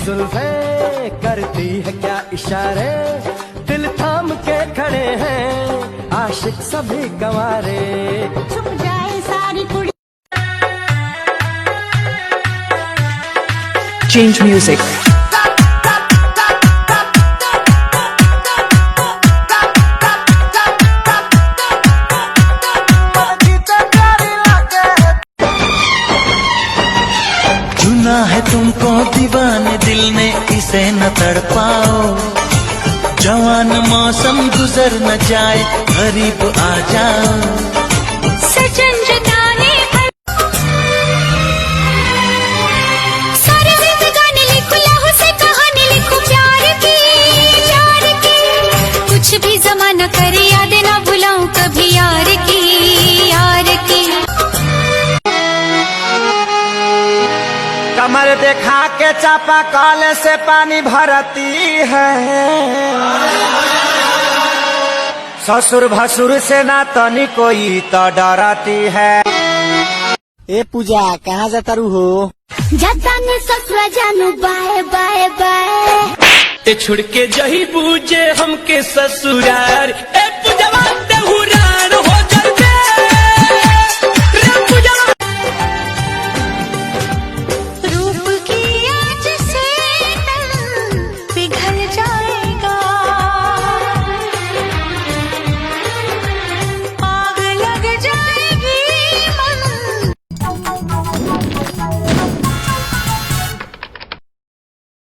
जुल्फे करती है क्या इशारे, दिल थाम के खड़े हैं आशिक सभी गंवारे। छुप जाए सारी कुड़ी। Change music. चुना है तुमको दीवाने दिल ने, इसे न तड़पाओ। जवान मौसम गुजर न जाए, करीब आ जाओ। सजन जगाने सारे जिंदगानी लिखो, लहू से कहानी लिखो प्यार की, प्यार की। कुछ भी जमाना करे याद ना भुलाऊं कभी यार की, यार की। कमर देखा के चापा कल से पानी भरती है, ससुर भसुर से ना तनी कोई तो डरती है। ए पूजा कहाँ जाता रू हो? जाता ने ससुरा जानू बाय बाय बाय। ते छुड़ के जही बूझे हमके ससुरार।